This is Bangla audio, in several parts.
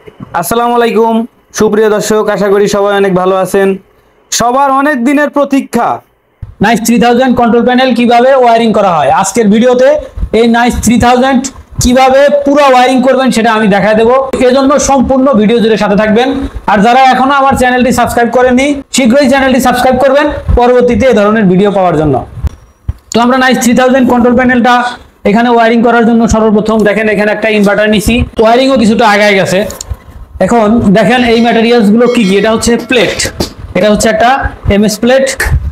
আসসালামু আলাইকুম সুপ্রিয় দর্শক, আশা করি সবাই অনেক ভালো আছেন। সবার অনেক দিনের প্রতীক্ষা নাইস 3000 কন্ট্রোল প্যানেল কিভাবে ওয়্যারিং করা হয়, আজকের ভিডিওতে এই নাইস 3000 কিভাবে পুরো ওয়্যারিং করবেন সেটা আমি দেখায় দেবো। এজন্য সম্পূর্ণ ভিডিও জুড়ে সাথে থাকবেন। আর যারা এখনো আমার চ্যানেলটি সাবস্ক্রাইব করেননি, শীঘ্রই চ্যানেলটি সাবস্ক্রাইব করবেন পরবর্তীতে এই ধরনের ভিডিও পাওয়ার জন্য। তো আমরা নাইস 3000 কন্ট্রোল প্যানেলটা এখানে ওয়্যারিং করার জন্য সর্বপ্রথম দেখেন এখানে একটা ইনভার্টার নিছি, ওয়্যারিংও কিছুটা আগায় গেছে। এখন দেখেন এই ম্যাটেরিয়ালস গুলো কি কি, এটা হচ্ছে প্লেট, এটা হচ্ছে একটা এমএস প্লেট।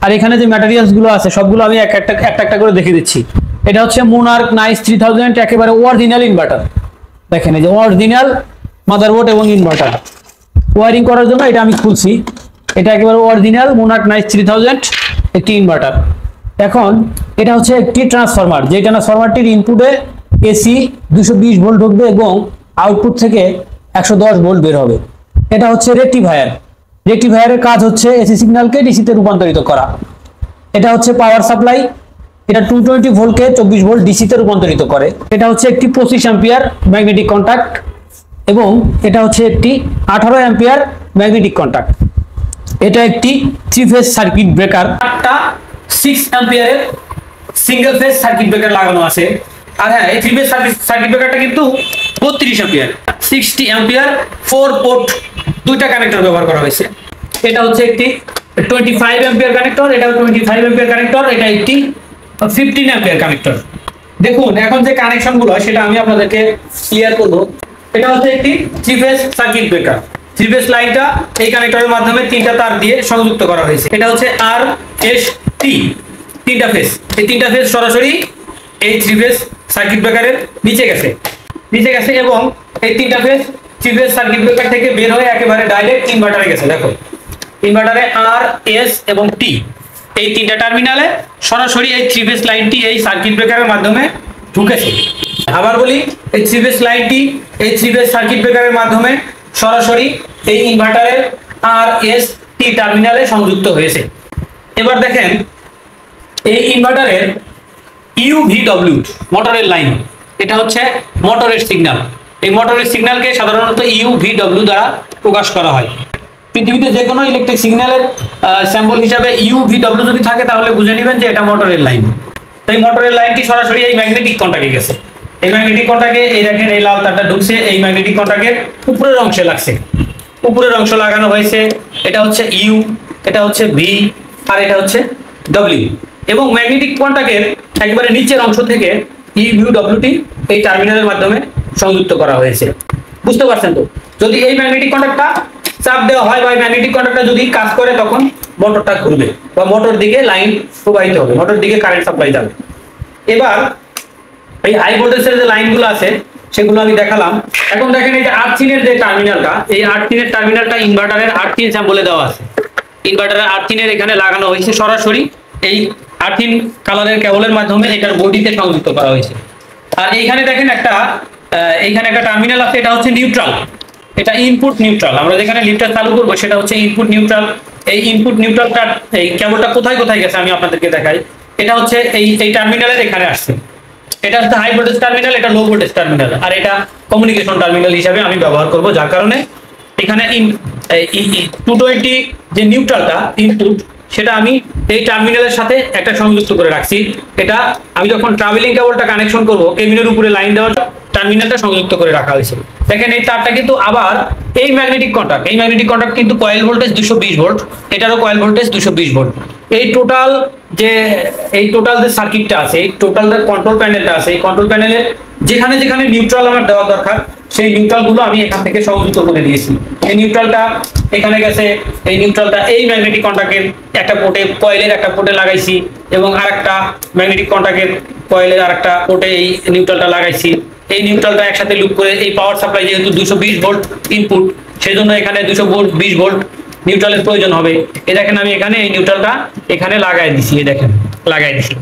আর এখানে যে ম্যাটেরিয়ালস গুলো আছে সবগুলো আমি একটা করে দেখিয়ে দিচ্ছি। এটা হচ্ছে মোনার্ক নাইস 3000 একেবারে অরিজিনাল ইনভার্টার। দেখেন এই যে অরিজিনাল মাদারবোর্ড এবং ইনভার্টার ওয়্যারিং করার জন্য এটা আমি খুলছি। এটা একেবারে অরিজিনাল মোনার্ক নাইস 3000 একটি ইনভার্টার। এখন এটা হচ্ছে একটি ট্রান্সফরমার, যে ট্রান্সফরমারটির ইনপুটে এসি 220 ভোল্ট ঢুকবে এবং আউটপুট থেকে 110 ভোল্ট বের হবে। এটা হচ্ছে রেকটিফায়ার। রেকটিফায়ারের কাজ হচ্ছে এসি সিগন্যালকে ডিসিতে রূপান্তরিত করা। এটা হচ্ছে পাওয়ার সাপ্লাই, এটা 220 ভোল্টকে 24 ভোল্ট ডিসিতে রূপান্তরিত করে। এটা হচ্ছে একটি 25 অ্যাম্পিয়ার ম্যাগনেটিক কন্টাক্ট এবং এটা হচ্ছে একটি 18 অ্যাম্পিয়ার ম্যাগনেটিক কন্টাক্ট। এটা একটি 3 ফেজ সার্কিট ব্রেকার, একটা 6 অ্যাম্পিয়ারের সিঙ্গেল ফেজ সার্কিট ব্রেকার লাগানো আছে। আর হ্যাঁ, এই 3 ফেজ সার্কিট ব্রেকারটা কিন্তু 32 অ্যাম্পিয়ার 60 অ্যাম্পিয়ার 4 পোর্ট দুইটা কানেক্টর ব্যবহার করা হয়েছে। এটা হচ্ছে একটি 25 অ্যাম্পিয়ার কানেক্টর, এটা 25 অ্যাম্পিয়ার কানেক্টর, এটা একটি 15 অ্যাম্পিয়ার কানেক্টর। দেখুন এখন যে কানেকশন গুলো সেটা আমি আপনাদেরকে ক্লিয়ার করব। এটা হচ্ছে একটি 3 ফেজ সার্কিট ব্রেকার। 3 ফেজ লাইনটা এই কানেক্টরের মাধ্যমে তিনটা তার দিয়ে সংযুক্ত করা হয়েছে। এটা হচ্ছে আর এস টি, তিনটা ফেজ। এই তিনটা ফেজ সরাসরি এই 3 ফেজ সার্কিট ব্রেকারের নিচে গেছে এবং এই তিনটা ফেজ 3 ফেজ সার্কিট ব্রেকার থেকে বের হয়ে একেবারে ডাইরেক্ট ইনভার্টারে গেছে। দেখো ইনভার্টারে আর এস এবং টি এই তিনটা টার্মিনালে সরাসরি এই 3 ফেজ লাইনটি এই সার্কিট ব্রেকারের মাধ্যমে ঢুকেছে। আবার বলি, এই 3 ফেজ লাইনটি এই 3 ফেজ সার্কিট ব্রেকারের মাধ্যমে সরাসরি এই ইনভার্টারের আর এস টি টার্মিনালে সংযুক্ত হয়েছে। এবার দেখেন এই ইনভার্টারের ইউভিডব্লিউ মোটরের লাইন, এটা হচ্ছে মোটরের সিগন্যাল। এই মোটরের সিগন্যালকে সাধারণত ইউভিডব্লিউ দ্বারা প্রকাশ করা হয়। পৃথিবীতে যে কোনো ইলেকট্রিক সিগন্যালের স্যাম্পল হিসাবে ইউভিডব্লিউ যদি থাকে তাহলে বুঝে নেবেন যে এটা মোটরের লাইন। তো এই মোটরের লাইনটি সরাসরি এই ম্যাগনেটিক কন্টাক্টে গেছে। এই ম্যাগনেটিক কন্টাক্টে এই দেখেন এই লাল তারটা ঢুকছে, এই ম্যাগনেটিক কন্টাক্টের উপরের অংশে লাগছে, উপরের অংশ লাগানো হয়েছে। এটা হচ্ছে ইউ, এটা হচ্ছে ভি আর এটা হচ্ছে ডব্লিউ। এবং ম্যাগনেটিক কন্টাক্টের একেবারে নিচের অংশ থেকে ইউভিডব্লিউটি এই টার্মিনালের মাধ্যমে সংযুক্ত করা হয়েছে। বুঝতে পারছেন তো? যদি এই ম্যাগনেটিক কন্টাক্টটা চাপ দেওয়া হয় বা ম্যাগনেটিক কন্টাক্টটা যদি কাজ করে তখন মোটরটা ঘুরবে বা মোটর দিকে লাইন প্রবাহিত হবে, মোটর দিকে কারেন্ট সাপ্লাই যাবে। এবার এই হাই ভোল্টেজের যে লাইনগুলো আছে সেগুলো আমি দেখালাম। এখন দেখেন এই যে আর্থিনের যে টার্মিনালটা, এই আর্থিনের টার্মিনালটা ইনভার্টারের আর্থিন স্যাম্পলে দেওয়া আছে। ইনভার্টারের আর্থিনের এখানে লাগানো হয়েছে, সরাসরি এই আর্থিন কালারের কেবলের মাধ্যমে এটার বডিতে সংযুক্ত করা হয়েছে। আর এইখানে দেখেন এইখানে একটা টার্মিনাল আছে, এটা হচ্ছে নিউট্রাল, এটা ইনপুট নিউট্রাল। আমরা যেখানে লিফটার চালু করবো সেটা হচ্ছে ইনপুট নিউট্রাল। এই ইনপুট নিউট্রালটা এই কেবলটা কোথায় কোথায় গেছে আমি আপনাদেরকে দেখাই। এটা হচ্ছে এই টার্মিনালের এখানে আসছে, এটা হচ্ছে হাই ভোল্টেজ টার্মিনাল, এটা লো ভোল্টেজ টার্মিনাল, আর এটা কমিউনিকেশন টার্মিনাল হিসাবে আমি ব্যবহার করব। যার কারণে এখানে 220 যে নিউট্রালটা ইনপুট সেটা আমি এই টার্মিনালের সাথে একটা সংযুক্ত করে রাখছি। এটা আমি যখন ট্রাভেলিং কেবলটা কানেকশন করব কেবিনের উপরে লাইন দেওয়া টার্মিনালটা সংযুক্ত করে রাখা হয়েছে। দেখেন এই তারটা কিন্তু আবার এই ম্যাগনেটিক কন্টাক্ট কিন্তু কয়েল ভোল্টেজ 220 ভোল্ট, এটারও কয়েল ভোল্টেজ 220 ভোল্ট। এই টোটাল যে সার্কিটটা আছে, এই টোটাল যে কন্ট্রোল প্যানেলটা আছে, এই কন্ট্রোল প্যানেলের যেখানে যেখানে নিউট্রাল আমার দেওয়া দরকার সেই নিউট্রাল গুলো আমি এখান থেকে সংযুক্ত করে দিয়েছি। এই নিউট্রালটা এখানে গেছে, এই নিউট্রালটা এই ম্যাগনেটিক কন্টাক্টের একটা পোর্টে, কয়েলের একটা পোর্টে লাগাইছি এবং আরেকটা ম্যাগনেটিক কন্টাক্টের কয়েলের আরেকটা পোর্টে এই নিউট্রালটা লাগাইছি। এই নিউট্রালটা একসাথে লুপ করে এই পাওয়ার সাপ্লাই যেহেতু 220 ভোল্ট ইনপুট, সেজন্য এখানে 220 ভোল্ট নিউট্রালের প্রয়োজন হবে। এই দেখেন আমি এখানে এই নিউট্রালটা এখানে লাগাই দিছি, এই দেখেন লাগাই দিছি।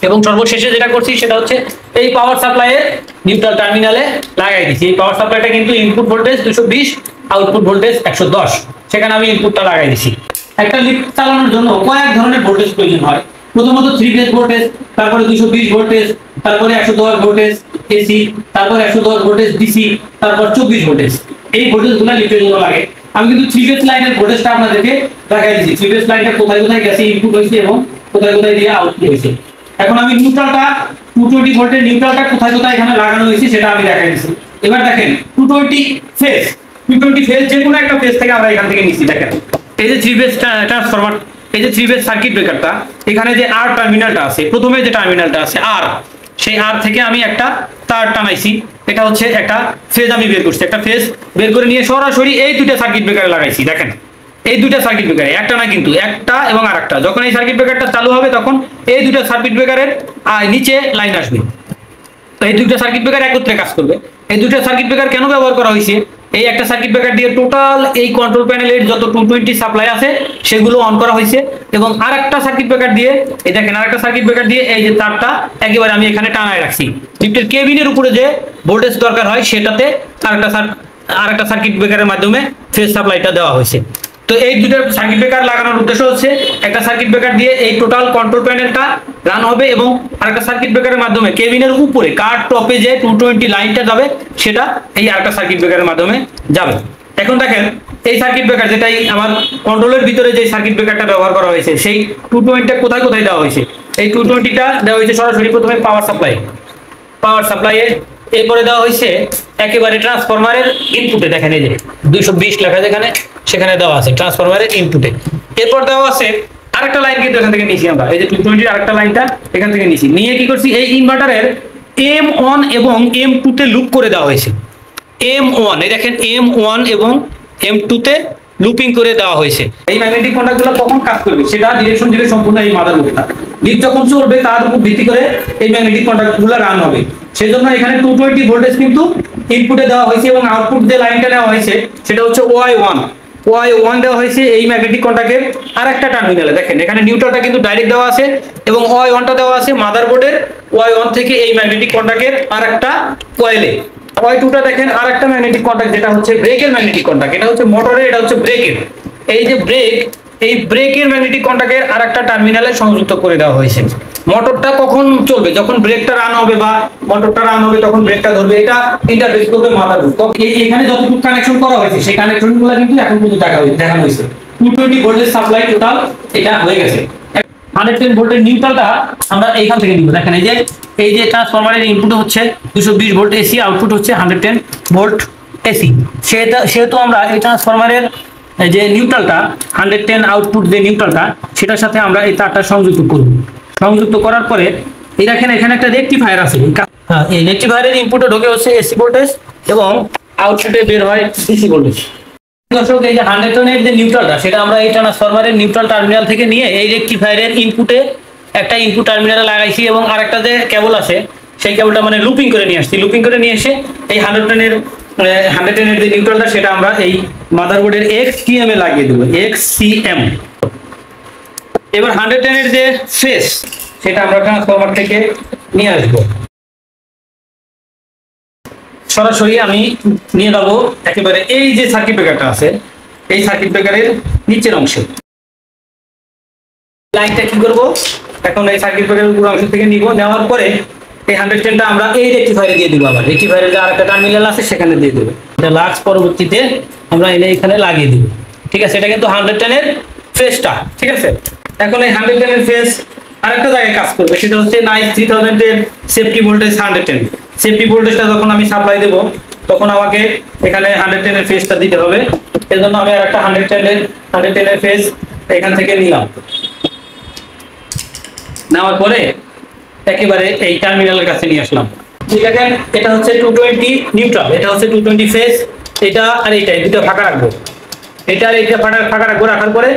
এবং সর্বশেষে যেটা করছি সেটা হচ্ছে এই পাওয়ার সাপ্লাইয়ের নিউট্রাল টার্মিনালে লাগাই দিছি। এই পাওয়ার সাপ্লাইটা কিন্তু ইনপুট ভোল্টেজ 220, আউটপুট ভোল্টেজ 110, সেখানে আমি ইনপুটটা লাগাই দিছি। একটা লিফট চালানোর জন্য কয়েক ধরনের ভোল্টেজ প্রয়োজন হয়। প্রথমত 3 ফেজ ভোল্টেজ, তারপরে 220 ভোল্টেজ, তারপরে 110 ভোল্টেজ এসি, তারপর 110 ভোল্টেজ ডিসি, তারপর 24 ভোল্টেজ। এই ভোল্টেজগুলো লিখতে লাগে। আমি কিন্তু 3 ফেজ লাইনের ভোল্টেজটা আপনাদেরকে দেখাই দিয়েছি, 3 ফেজ লাইনটা কোথায় কোথায় গেছে ইনপুট হয়েছে এবং কোথায় কোথায় দিয়ে আউটপুট হয়েছে। এখন আমি নিউট্রালটা 220 ভোল্টের নিউট্রালটা কোথায় কোথায় এখানে লাগানো হয়েছে সেটা আমি দেখাই দিয়েছি। এবার দেখেন 220 ফেজ যে কোনো একটা ফেজ থেকে আমরা এখান থেকে নিচ্ছি। দেখেন এই যে 3 ফেজ ট্রান্সফরমার, এই যে 3 ফেজ সার্কিট ব্রেকারটা, এখানে যে আর টার্মিনালটা আছে, প্রথমে যে টার্মিনালটা আছে আর, সেই আর থেকে আমি একটা তার টানাইছি, এটা হচ্ছে একটা ফেজ আমি বের করছি, একটা ফেজ বের করে নিয়ে সরাসরি এই দুইটা সার্কিট ব্রেকারে লাগাইছি। দেখেন এই দুইটা সার্কিট ব্রেকারে, একটা না কিন্তু একটা এবং আরেকটা, যখন এই সার্কিট ব্রেকারটা চালু হবে তখন এই দুইটা সার্কিট ব্রেকারের নিচে লাইন আসবে, এই দুইটা সার্কিট ব্রেকার একত্রে কাজ করবে। এই দুইটা সার্কিট ব্রেকার কেন ব্যবহার করা হয়েছে, এই একটা সার্কিট ব্রেকার দিয়ে টোটাল এই কন্ট্রোল প্যানেলের যত 220 সাপ্লাই আছে সেগুলো অন করা হয়েছে, এবং আরেকটা সার্কিট ব্রেকার দিয়ে, এই দেখেন আরেকটা সার্কিট ব্রেকার দিয়ে এই যে তারটা একেবারে আমি এখানে টানায় রাখছি, লিফটের কেবিনের উপরে যে ভোল্টেজ দরকার হয় সেটাতে আরেকটা সার্কিট ব্রেকারের মাধ্যমে ফেজ সাপ্লাইটা দেওয়া হয়েছে। তো এই দুটো সার্কিট ব্রেকার লাগানোর উদ্দেশ্য হচ্ছে একটা সার্কিট ব্রেকার দিয়ে এই টোটাল কন্ট্রোল প্যানেলটা রান হবে, এবং আরেকটা সার্কিট ব্রেকারের মাধ্যমে কেবিনের উপরে কার টপে যে 220 লাইনটা যাবে সেটা এই আরেকটা সার্কিট ব্রেকারের মাধ্যমে যাবে। এখন দেখেন এই সার্কিট ব্রেকার, যেটাই আমার কন্ট্রোলের ভিতরে যে সার্কিট ব্রেকারটা ব্যবহার করা হয়েছে, সেই 220টা কোথায় কোথায় দেওয়া হয়েছে। এই 220টা দেওয়া হয়েছে সরাসরি প্রথমে পাওয়ার সাপ্লাইয়ে, এরপরে দেওয়া হয়েছে একেবারে ট্রান্সফরমারের ইনপুটে, দেখেন এই যে 220 লেখা যেখানে সেখানে দেওয়া আছে ট্রান্সফরমারের ইনপুটে। এরপর দেওয়া আছে আরেকটা লাইন, কিন্তু এখান থেকে নিয়েছি আমরা, এই যে 220 আরেকটা লাইনটা এখান থেকে নিয়েছি, নিয়ে কি করছি এই ইনভার্টারের M1 এবং M2 তে লুপ করে দেওয়া হয়েছে। M1 এই দেখেন M1 এবং M2 তে লুপিং করে দেওয়া হয়েছে। এই ম্যাগনেটিক কন্ডাক্টরগুলো কখন কাজ করবে সেটা ডিরেকশন দিবে সম্পূর্ণ এই মাদারবোর্ডটা, লিফট যখন চলবে তার উপর ভিত্তি করে এই ম্যাগনেটিক কন্ডাক্টরগুলো রান হবে। সেজন্য এখানে 220 ভোল্টেজ কিন্তু ইনপুটে দেওয়া হয়েছে, এবং আউটপুট যে লাইনটা নেওয়া হয়েছে সেটা হচ্ছে Y1 দেওয়া হয়েছে এই ম্যাগনেটিক কন্ডাক্টের আরেকটা টার্মিনালে। দেখেন এখানে নিউট্রালটা কিন্তু ডাইরেক্ট দেওয়া আছে, এবং Y1টা দেওয়া আছে মাদারবোর্ডের Y1 থেকে এই ম্যাগনেটিক কন্ডাক্টের আরেকটা কয়েলে। Y2টা দেখেন আরেকটা ম্যাগনেটিক কন্ডাক্ট, যেটা হচ্ছে ব্রেকের ম্যাগনেটিক কন্ডাক্ট, এটা হচ্ছে মোটরের, এটা হচ্ছে ব্রেকের। এই যে ব্রেক, এই ব্রেকের ম্যাগনেটিক কন্ডাক্টের আরেকটা টার্মিনালে সংযুক্ত করে দেওয়া হয়েছে। মোটরটা কখন চলবে, যখন ব্রেকটা রান হবে বা মোটরটা রান হবে তখন ব্রেকটা ধরবে, এটা ইন্টারফেস করবে মাদারবোর্ড। তো এখানে যতটুকু কানেকশন করা হয়েছে সেই কানেকশনগুলো কিন্তু এখন পর্যন্ত দেখানো হয়েছে। 220 ভোল্টেজ সাপ্লাই টোটাল এটা হয়ে গেছে। 110 ভোল্টের নিউট্রালটা আমরা এইখান থেকে নিব। দেখেন এই যে ট্রান্সফরমারের ইনপুট হচ্ছে 220 ভোল্ট এসি, আউটপুট হচ্ছে 110 ভোল্ট এসি। সেহেতু আমরা এই ট্রান্সফরমারের যে নিউট্রালটা 110 আউটপুট যে নিউট্রালটা সেটার সাথে আমরা এই তারটা সংযুক্ত করব। সংযুক্ত করার পরে এই দেখেন এখানে একটা রেকটিফায়ার আছে, এই রেকটিফায়ারের ইনপুটে ঢোকে হচ্ছে এসি ভোল্টেজ এবং আউটপুটে বের হয় ডিসি ভোল্টেজ। দর্শক এই যে 110 এর যে নিউট্রালটা সেটা আমরা এই ট্রান্সফরমারের নিউট্রাল টার্মিনাল থেকে নিয়ে এই রেকটিফায়ারের ইনপুটে একটা ইনপুট টার্মিনালে লাগাইছি, এবং আরেকটা যে কেবল আছে সেই কেবলটা মানে লুপিং করে নিয়ে আসছি। লুপিং করে নিয়ে এসে এই 110 এর যে নিউট্রালটা সেটা আমরা এই মাদারবোর্ডের XCM এ লাগিয়ে দেব, XCM। এবার 110 এর যে ফেজ সেটা আমরা ট্রান্সফরমার থেকে নিয়ে আসব, সরাসরি আমি নিয়ে যাবো একেবারে এই যে সার্কিট ব্রেকারটা আছে এই সার্কিট ব্রেকারের নিচের অংশে। লাইনটা কি করব, এখন এই সার্কিট ব্রেকারের উপর অংশ থেকে নিব, নেওয়ার পরে এই 110টা আমরা এই রেকটিফায়ারে দিয়ে দিব, আবার রেকটিফায়ারের যে আরেকটা টার্মিনাল আছে সেখানে দিয়ে দেব। এটা লাক্স পরবর্তীতে আমরা এখানে লাগিয়ে দিব, ঠিক আছে। এটা কিন্তু 110 এর ফেজটা, ঠিক আছে। এখন এই 110 এর ফেজ আরেকটা জায়গায় কাজ করবে, সেটা হচ্ছে নাইস 3000 এর সেফটি ভোল্টেজ 110। সেফটি ভোল্টেজটা যখন আমি সাপ্লাই দেব তখন আমাকে এখানে 110 এর ফেজটা দিতে হবে। এজন্য আমি আরেকটা 110 এর ফেজ এখান থেকে নিলাম, নেওয়ার পরে একেবারে এই টার্মিনালের কাছে নিয়ে আসলাম। ঠিক আছে, এটা হচ্ছে 220 নিউট্রাল, এটা হচ্ছে 220 ফেজ, এটা আর এইটা এই দুটো ফাঁকা রাখবো, এটা আর এইটা ফাঁকা রাখবো। রাখার পরে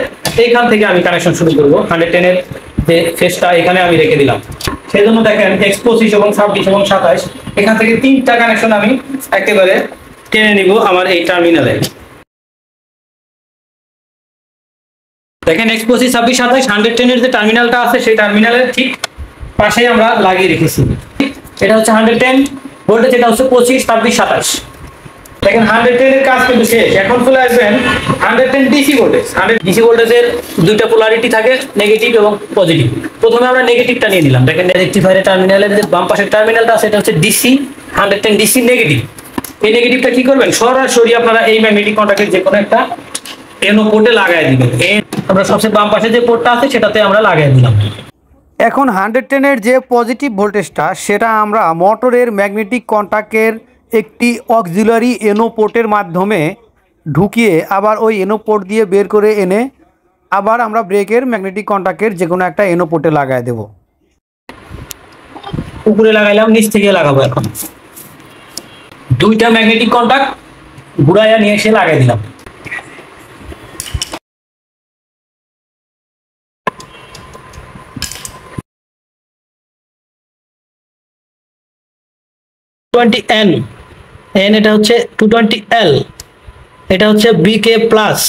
এইখান থেকে আমি কানেকশন শুরু করবো। 110 এর যে ফেজটা এখানে আমি রেখে দিলাম, সেই জন্য দেখেন 25 এবং 26 এবং 27 এখান থেকে 3টা কানেকশন আমি একেবারে টেনে নিব আমার এই টার্মিনালে। দেখেন 25, 26, 27 110 এর যে টার্মিনালটা আছে সেই টার্মিনালের ঠিক পাশেই আমরা লাগিয়ে রেখেছি। এটা হচ্ছে 110 ভোল্টেজ, এটা হচ্ছে 25, 26, 27। দেখেন 110 এর কাজ কিন্তু শেষ। এখন চলে আসবেন 110 ডিসি ভোল্টেজ। 100 ডিসি ভোল্টেজের দুইটা পোলারিটি থাকে, নেগেটিভ এবং পজিটিভ। প্রথমে আমরা নেগেটিভটা নিয়ে নিলাম। দেখেন রেকটিফায়ারের টার্মিনালের যে বাম পাশের টার্মিনালটা আছে এটা হচ্ছে ডিসি, 110 ডিসি নেগেটিভ। এই নেগেটিভটা কি করবেন, সরাসরি আপনারা এই ম্যাগনেটিক কন্টাক্টের যে কোনো একটা এনো পোর্টে লাগাই দিবেন। আমরা সবচেয়ে বাম পাশে যে পোর্টটা আছে সেটাতে আমরা লাগাই দিলাম। এখন 110 এর যে পজিটিভ ভোল্টেজটা সেটা আমরা মোটরের ম্যাগনেটিক কন্টাক্টের একটি অক্সিলারি এনো পোর্টের মাধ্যমে ঢুকিয়ে আবার ওই এনো পোর্ট দিয়ে বের করে এনে আবার আমরা ব্রেকের ম্যাগনেটিক কন্টাক্টের যে কোনো একটা এনো পোর্টে লাগাই দেব। উপরে লাগাইলাম, নিচ থেকে লাগাবো। এখন দুইটা ম্যাগনেটিক কন্টাক্ট ঘুরাইয়া নিয়ে এসে লাগাই দিলাম। N এটা হচ্ছে 220L, এটা হচ্ছে বিকে প্লাস,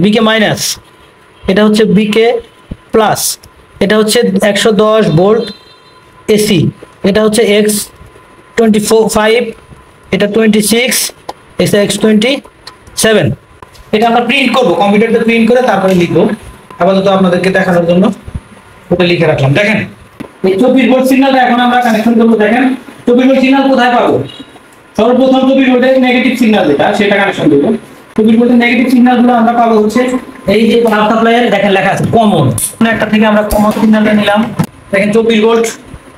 বিকে মাইনাস, এটা হচ্ছে বিকে প্লাস, এটা হচ্ছে 110 ভোল্ট এসি, এটা হচ্ছে X25, এটা 26, এটা X27। এটা আমরা প্রিন্ট করব, কম্পিউটারতে প্রিন্ট করে তারপরে লিখবো। আপাতত আপনাদেরকে দেখানোর জন্য ওটা লিখে রাখলাম। দেখেন এই 24 ভোল্ট সিগন্যালটা এখন আমরা কানেকশন করব। দেখেন 24 ভোল্ট সিগন্যাল কোথায় পাবো? সর্বপ্রথম 24 ভোল্টের নেগেটিভ সিগন্যাল যেটা সেটা কানেকশন দেব। 24 ভোল্টের নেগেটিভ সিগন্যালগুলো আমরা পাবো হচ্ছে এই যে পাওয়ার সাপ্লাইয়ের, দেখেন লেখা আছে কমন, একটা থেকে আমরা কমন সিগন্যালটা নিলাম। দেখেন 24 ভোল্ট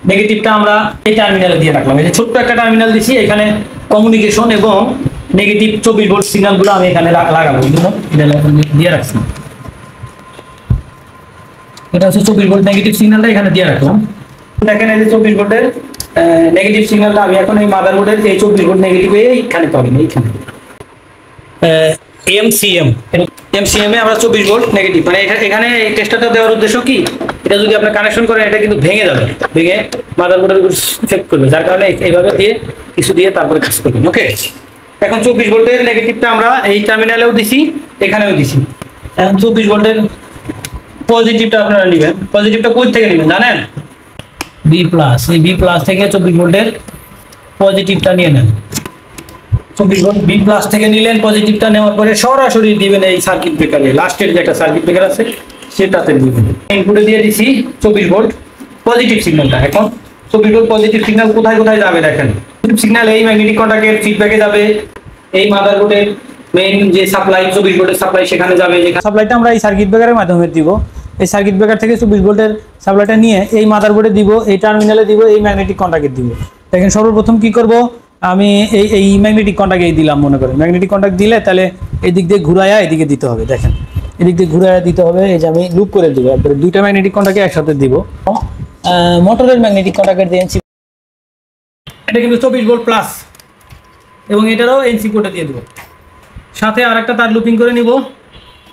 নেগেটিভটা আমরা এই টার্মিনালে দিয়ে রাখলাম। এই যে ছোট্ট একটা টার্মিনাল দিছি, এখানে কমিউনিকেশন এবং নেগেটিভ 24 ভোল্ট সিগন্যালগুলো আমি এখানে লাগাবো। এটা দিয়ে রাখছি। এটা হচ্ছে 24 ভোল্ট নেগেটিভ সিগন্যালটা এখানে দিয়ে রাখলাম। দেখেন এই যে 24 ভোল্টের নেগেটিভ সিগন্যালটা আমি এখন এই মাদারবোর্ডের এই 24 ভোল্ট নেগেটিভ এইখানে পাবেন। এইখানে এমসিএম এ আমরা 24 ভোল্ট নেগেটিভ, মানে এখানে এই টেস্টারটা দেওয়ার উদ্দেশ্য কি, এটা যদি আপনি কানেকশন করেন এটা কিন্তু ভেঙে যাবে, ভেঙে মাদারবোর্ডের উপর ইফেক্ট করবে, যার কারণে এইভাবে দিয়ে কিছু দিয়ে তারপরে কাজ করবেন। ওকে, এখন 24 ভোল্টের নেগেটিভটা আমরা এই টার্মিনালেও দিছি, এখানেও দিছি। এখন 24 ভোল্টের পজিটিভটা আপনারা নেবেন। পজিটিভটা কই থেকে নেবেন জানেন? বি প্লাস, এই বি প্লাস থেকে 24 ভোল্টের পজিটিভটা নিয়ে নেন। 24 ভোল্ট বি প্লাস থেকে নিলেন, পজিটিভটা নেওয়ার পরে সরাসরি দিবেন এই সার্কিট ব্রেকারে, লাস্টের যে একটা সার্কিট ব্রেকার আছে সেটাতে দিবেন। ইনপুটে দিয়ে দিছি 24 ভোল্ট পজিটিভ সিগন্যালটা। এখন 24 ভোল্ট পজিটিভ সিগন্যাল কোথায় কোথায় যাবে দেখেন। পজিটিভ সিগন্যাল এই ম্যাগনেটিক কন্টাক্টের ফিডব্যাকে যাবে, এই মাদারবোর্ডের মেইন যে সাপ্লাই 24 ভোল্টের সাপ্লাই সেখানে যাবে। যে সাপ্লাইটা আমরা এই সার্কিট ব্রেকারের মাধ্যমে দিব, এই সার্কিট ব্রেকার থেকে 24 ভোল্টের সাপ্লাইটা নিয়ে এই মাদারবোর্ডে দিব, এই টার্মিনালে দিব, এই ম্যাগনেটিক কন্টাক্টে দিব। দেখেন সর্বপ্রথম কি করব, আমি এই ম্যাগনেটিক কন্টাক্টে দিলাম। মনে করেন ম্যাগনেটিক কন্টাক্ট দিলে তাহলে এই দিক দিয়ে ঘুরায়া এদিকে দিতে হবে। দেখেন এদিক দিয়ে ঘুরায়া দিতে হবে। এই যে আমি লুপ করে দিব, একবারে দুইটা ম্যাগনেটিক কন্টাক্টে একসাথে দিব। মোটরের ম্যাগনেটিক কন্টাক্টের দিয়ে এনসি, এটা কিন্তু 24 ভোল্ট প্লাস, এবং এটারও এনসি কোডে দিয়ে দেব। সাথে আরেকটা তার লুপিং করে নিব,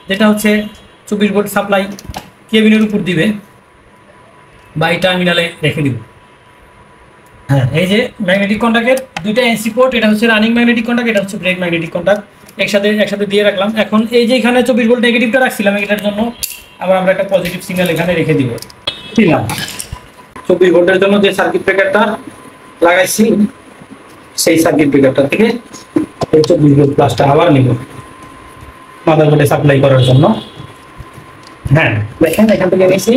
যেটা হচ্ছে 24 ভোল্ট সাপ্লাই কেবিনের উপর দিবে বা এই টার্মিনালে রেখে দিব। হ্যাঁ, এই যে ম্যাগনেটিক কন্টাক্টের দুইটা এনসি পোর্ট, এটা হচ্ছে রানিং ম্যাগনেটিক কন্টাক্ট, এটা হচ্ছে ব্রেক ম্যাগনেটিক কন্টাক্ট, একসাথে দিয়ে রাখলাম। এখন এই যে এখানে 24 ভোল্ট নেগেটিভটা রাখছিলাম, এটার জন্য আবার আমরা একটা পজিটিভ সিগন্যাল এখানে রেখে দিব। দিলাম 24 ভোল্টের জন্য যে সার্কিট ব্রেকারটা লাগাইছি সেই সার্কিট ব্রেকারটা থেকে এই 24 ভোল্ট প্লাসটা আবার নিব মাদারবোর্ডে সাপ্লাই করার জন্য। হ্যাঁ দেখেন এখান থেকে নিয়েছি,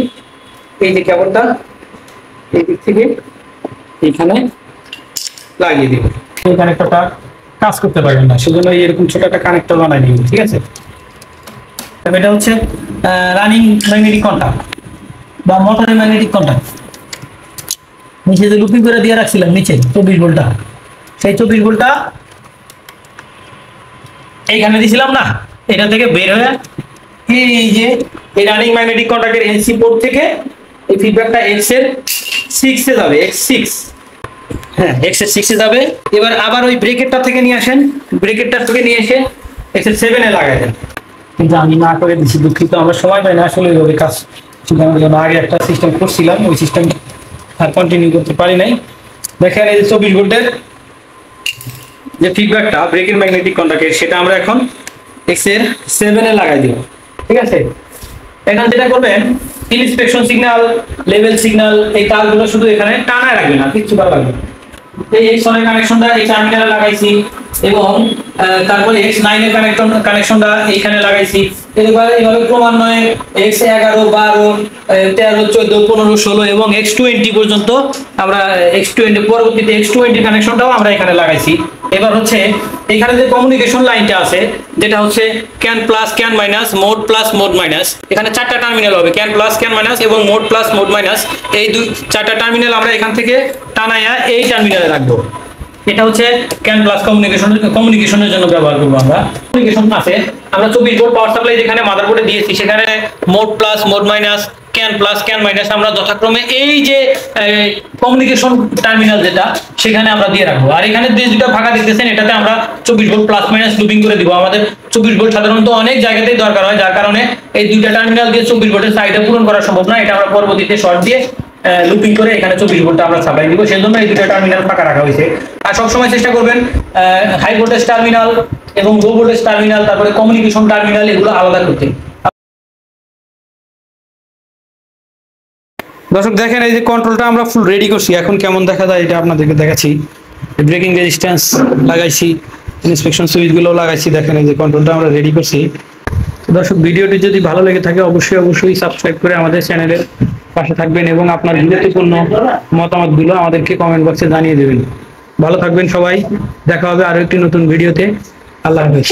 এই যে কেবলটা এই দিক থেকে এইখানে লাগিয়ে দিব। এই কানেক্টরটা কাজ করতে পারবেন না, সেজন্য এরকম ছোট একটা কানেক্টর বানাই নিব। ঠিক আছে, এটা হচ্ছে রানিং ম্যাগনেটিক কন্টাক্ট বা মোটরের ম্যাগনেটিক কন্টাক্ট। নিচে যে লুপিং করে দিয়ে রাখছিলাম নিচে 24 ভোল্টটা, সেই 24 ভোল্টটা এইখানে দিয়েছিলাম না, এটা থেকে বের হয়ে এই যে এই রানিং ম্যাগনেটিক কন্টাক্টের এনসি পোর্ট থেকে এই ফিডব্যাকটা এক্স এর 6 এ যাবে, x6। হ্যাঁ, এক্স এর 6 এ যাবে। এবার আবার ওই ব্রেকেটটা থেকে নিয়ে আসেন, ব্রেকেটটা থেকে নিয়ে এসে এক্স এর 7 এ লাগাই দেন। কিন্তু আমি না করে দিচ্ছি, দুঃখিত, আমরা সময় পাই না আসলে ওইভাবে কাজ। সুতরাং জন্য আগে একটা সিস্টেম করছিলাম, ওই সিস্টেম আর কন্টিনিউ করতে পারি নাই। দেখেন এই যে 24 ভোল্টের যে ফিডব্যাকটা ব্রেকের ম্যাগনেটিক কন্টাক্টের, সেটা আমরা এখন এক্স এর 7 এ লাগাই দিব। ঠিক আছে, এখন যেটা করবেন, ইনস্পেকশন সিগন্যাল, লেভেল সিগন্যাল, এই তারগুলো শুধু এখানে টানায় রাখবেন না, কিচ্ছু করা লাগবে না। এই এক্স এর কানেকশনটা এই টার্মিনালে লাগাইছি এবং তারপরে X9 এর কানেকশনটা এইখানে লাগাইছি। এইভাবে ক্রমান্বয়ে X11, 12, 13, 14, 15, 16 এবং X20 পর্যন্ত আমরা X20 পরবর্তীতে X20 কানেকশনটাও আমরা এখানে লাগাইছি। এবার হচ্ছে এখানে যে কমিউনিকেশন লাইনটা আছে, যেটা হচ্ছে can plus can minus, mode plus mode minus, এখানে 4টা টার্মিনাল হবে, ক্যান প্লাস ক্যান মাইনাস এবং মোড প্লাস মোড মাইনাস। এই 4টা টার্মিনাল আমরা এখান থেকে টানাইয়া এই টার্মিনালে রাখবো। এটা হচ্ছে ক্যান প্লাস কমিউনিকেশনের জন্য ব্যবহার করবো আমরা। কমিউনিকেশন আছে আমরা 24 ভোল্ট পাওয়ার সাপ্লাই যেখানে মাদারবোর্ডে দিয়েছি, সেখানে mode plus mode minus, can plus can minus আমরা যথাক্রমে এই যে কমিউনিকেশন টার্মিনাল যেটা সেখানে আমরা দিয়ে রাখবো। আর এখানে যে দুটো ফাঁকা দেখতেছেন এটাতে আমরা 24 ভোল্ট প্লাস মাইনাস লুপিং করে দিব। আমাদের 24 ভোল্ট সাধারণত অনেক জায়গাতেই দরকার হয়, যার কারণে এই দুইটা টার্মিনাল দিয়ে 24 ভোল্টের সাইডে পূরণ করা সম্ভব না। এটা আমরা পরবর্তীতে শর্ট দিয়ে লুপিং করে এখানে 24 ভোল্ট আমরা সাপ্লাই দিব, সেজন্য এই দুটো টার্মিনাল ফাঁকা রাখা হয়েছে। আর সবসময় চেষ্টা করবেন হাই ভোল্টেজ টার্মিনাল এবং লো ভোল্টেজ টার্মিনাল, তারপরে কমিউনিকেশন টার্মিনাল এগুলো আলাদা করতে। দর্শক দেখেন, এই যে কন্ট্রোলটা আমরা ফুল রেডি করছি, এখন কেমন দেখা যায় এটা আপনাদেরকে দেখাচ্ছি। ব্রেকিং রেজিস্ট্যান্স লাগাইছি, ইন্সপেকশন সুইচগুলো লাগাইছি। দেখেন এই যে কন্ট্রোলটা আমরা রেডি করছি। দর্শক ভিডিওটি যদি ভালো লেগে থাকে অবশ্যই সাবস্ক্রাইব করে আমাদের চ্যানেলের পাশে থাকবেন এবং আপনার গুরুত্বপূর্ণ মতামতগুলো আমাদেরকে কমেন্ট বক্সে জানিয়ে দেবেন। ভালো থাকবেন সবাই, দেখা হবে আরো একটি নতুন ভিডিওতে। আল্লাহ হাফেজ।